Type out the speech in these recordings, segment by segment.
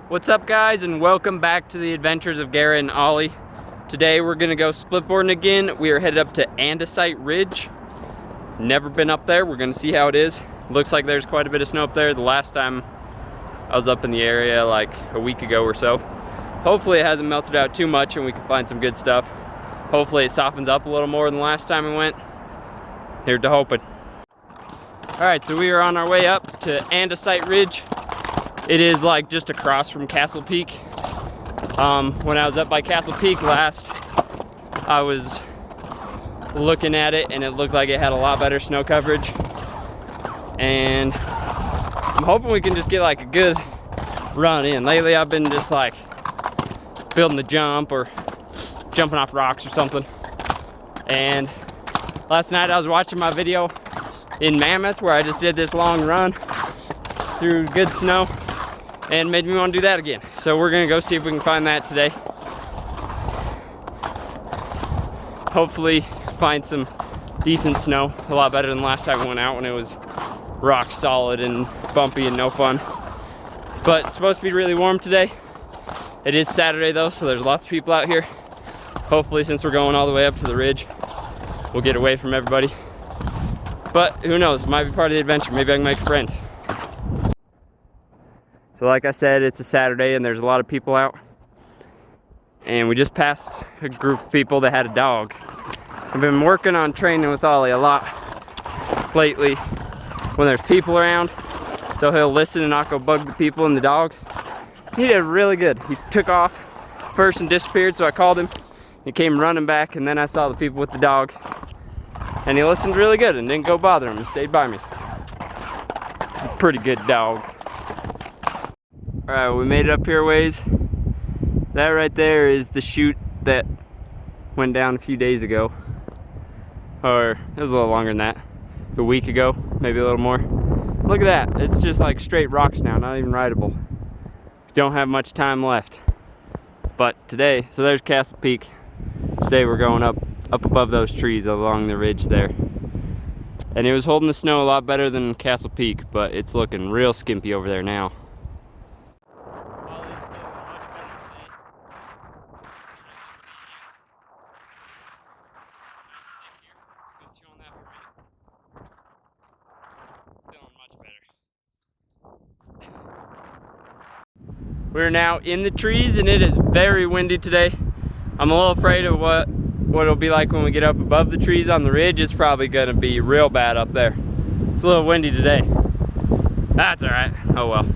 What's up, guys, and welcome back to the adventures of Garrett and Ollie. Today we're gonna go splitboarding again. We are headed up to Andesite Ridge. Never been up there. We're gonna see how it is. Looks like there's quite a bit of snow up there. The last time I was up in the area like a week ago or so. Hopefully it hasn't melted out too much and we can find some good stuff. Hopefully it softens up a little more than the last time we went. Here's to hoping. All right, so we are on our way up to Andesite Ridge. It is like just across from Castle Peak. When I was up by Castle Peak last, I was looking at it and it looked like it had a lot better snow coverage. And I'm hoping we can just get like a good run in. Lately I've been just like building the jump or jumping off rocks or something. And last night I was watching my video in Mammoth where I just did this long run through good snow. And made me want to do that again. So we're gonna go see if we can find that today. Hopefully find some decent snow. A lot better than last time we went out when it was rock solid and bumpy and no fun. But it's supposed to be really warm today. It is Saturday though, so there's lots of people out here. Hopefully, since we're going all the way up to the ridge, we'll get away from everybody. But who knows, it might be part of the adventure. Maybe I can make a friend. So like I said, it's a Saturday and there's a lot of people out. And we just passed a group of people that had a dog. I've been working on training with Ollie a lot lately when there's people around. So he'll listen and not go bug the people and the dog. He did really good. He took off first and disappeared, so I called him. He came running back and then I saw the people with the dog. And he listened really good and didn't go bother him and stayed by me. A pretty good dog. All right, we made it up here a ways. That right there is the chute that went down a few days ago. Or it was a little longer than that. A week ago, maybe a little more. Look at that, it's just like straight rocks now, not even rideable. Don't have much time left. But today, so there's Castle Peak. Today we're going up above those trees along the ridge there. And it was holding the snow a lot better than Castle Peak, but it's looking real skimpy over there now. We're now in the trees and it is very windy today. I'm a little afraid of what it'll be like when we get up above the trees on the ridge. It's probably gonna be real bad up there. It's a little windy today. That's all right, oh well.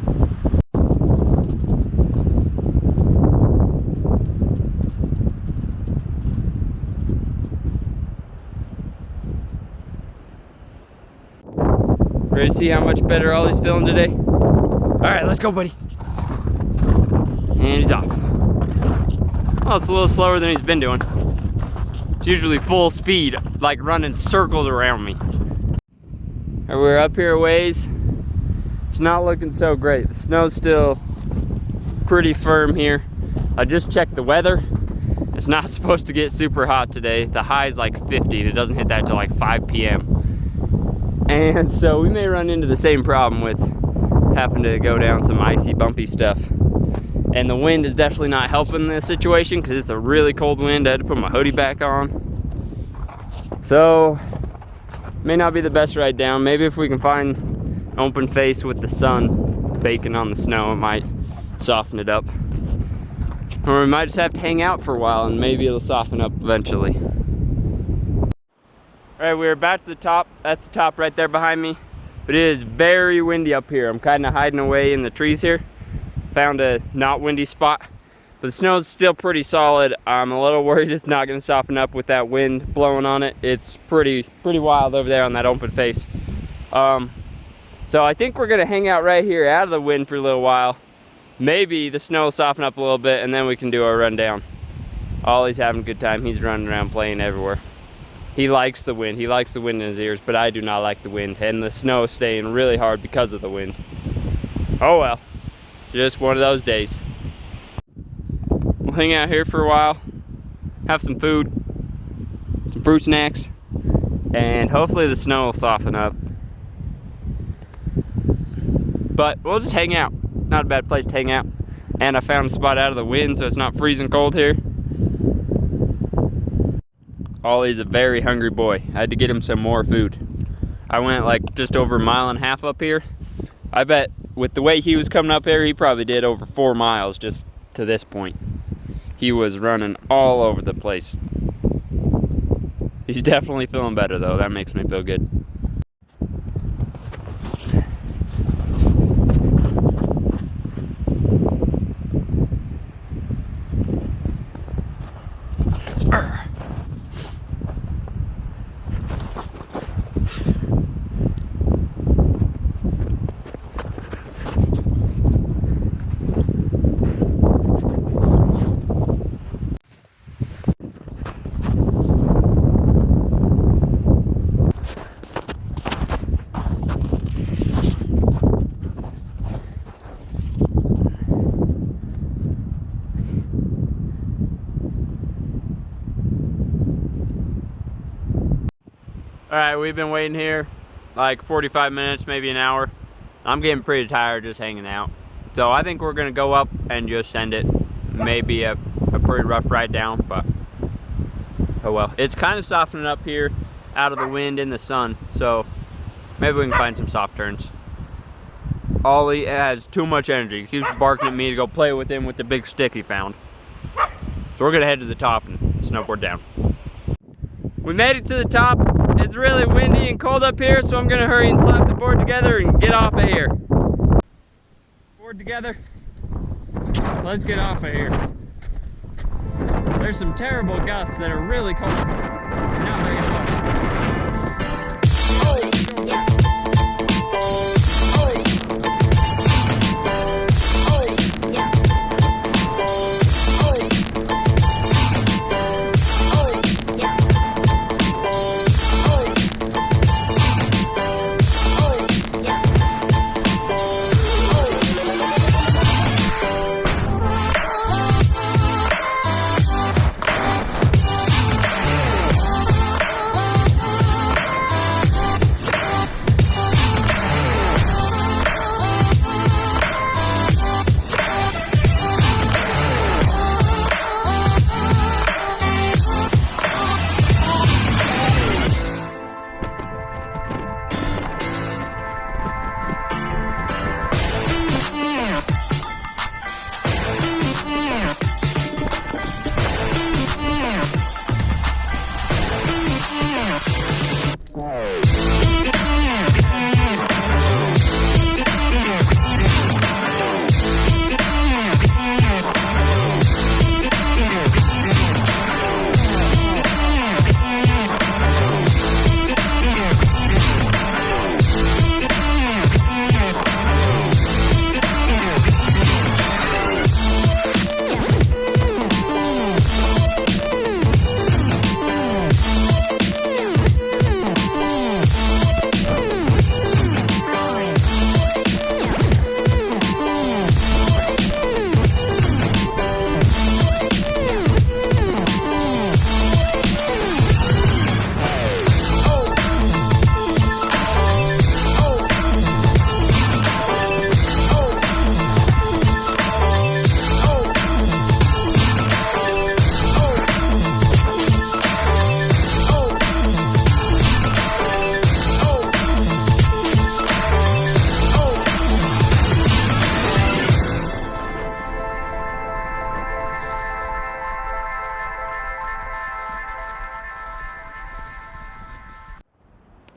Ready to see how much better Ollie's feeling today? All right, let's go, buddy. And he's off. Well, it's a little slower than he's been doing. It's usually full speed, like running circles around me. All right, we're up here a ways. It's not looking so great. The snow's still pretty firm here. I just checked the weather. It's not supposed to get super hot today. The high is like 50 and it doesn't hit that till like 5 p.m. And so we may run into the same problem with having to go down some icy, bumpy stuff. And the wind is definitely not helping this situation because it's a really cold wind. I had to put my hoodie back on. So, may not be the best ride down. Maybe if we can find an open face with the sun baking on the snow, it might soften it up. Or we might just have to hang out for a while and maybe it'll soften up eventually. All right, we're about to the top. That's the top right there behind me. But it is very windy up here. I'm kind of hiding away in the trees here. Found a not windy spot, but the snow's still pretty solid. I'm a little worried it's not going to soften up with that wind blowing on it. It's pretty wild over there on that open face. So I think we're going to hang out right here out of the wind for a little while. Maybe the snow will soften up a little bit and then we can do our run down. Ollie's having a good time. He's running around playing everywhere. He likes the wind. He likes the wind in his ears, but I do not like the wind. And the snow is staying really hard because of the wind. Oh well, just one of those days. We'll hang out here for a while, have some food, some fruit snacks, and hopefully the snow will soften up. But we'll just hang out. Not a bad place to hang out. And I found a spot out of the wind so it's not freezing cold here. Ollie's a very hungry boy. I had to get him some more food. I went like just over 1.5 miles up here. I bet with the way he was coming up here, he probably did over 4 miles just to this point. He was running all over the place. He's definitely feeling better though. That makes me feel good. All right, we've been waiting here like 45 minutes, maybe an hour. I'm getting pretty tired just hanging out. So I think we're gonna go up and just send it. Maybe a pretty rough ride down, but oh well. It's kind of softening up here out of the wind and the sun, so maybe we can find some soft turns. Ollie has too much energy. He keeps barking at me to go play with him with the big stick he found. So we're gonna head to the top and snowboard down. We made it to the top. It's really windy and cold up here, so I'm gonna hurry and slap the board together and get off of here. Board together. Let's get off of here. There's some terrible gusts that are really cold. Not very fun.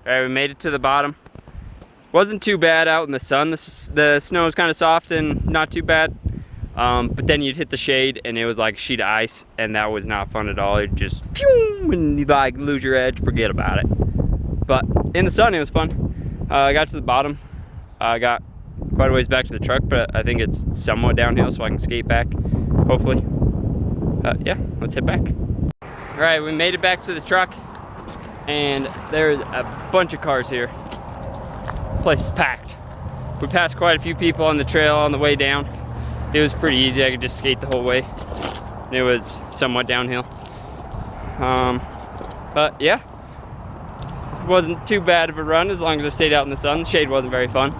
All right, we made it to the bottom. Wasn't too bad out in the sun. The snow was kind of soft and not too bad. But then you'd hit the shade and it was like a sheet of ice, and that was not fun at all. It just, phew, and you like lose your edge, forget about it. But in the sun, it was fun. I got to the bottom. I got quite a ways back to the truck, but I think it's somewhat downhill, so I can skate back, hopefully. Yeah, let's head back. All right, we made it back to the truck. and there's a bunch of cars here. Place is packed. We passed quite a few people on the trail on the way down. It was pretty easy. I could just skate the whole way. It was somewhat downhill. But yeah, it wasn't too bad of a run as long as I stayed out in the sun. The shade wasn't very fun,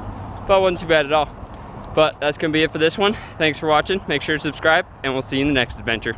but it wasn't too bad at all. But that's gonna be it for this one. Thanks for watching. Make sure to subscribe, and we'll see you in the next adventure.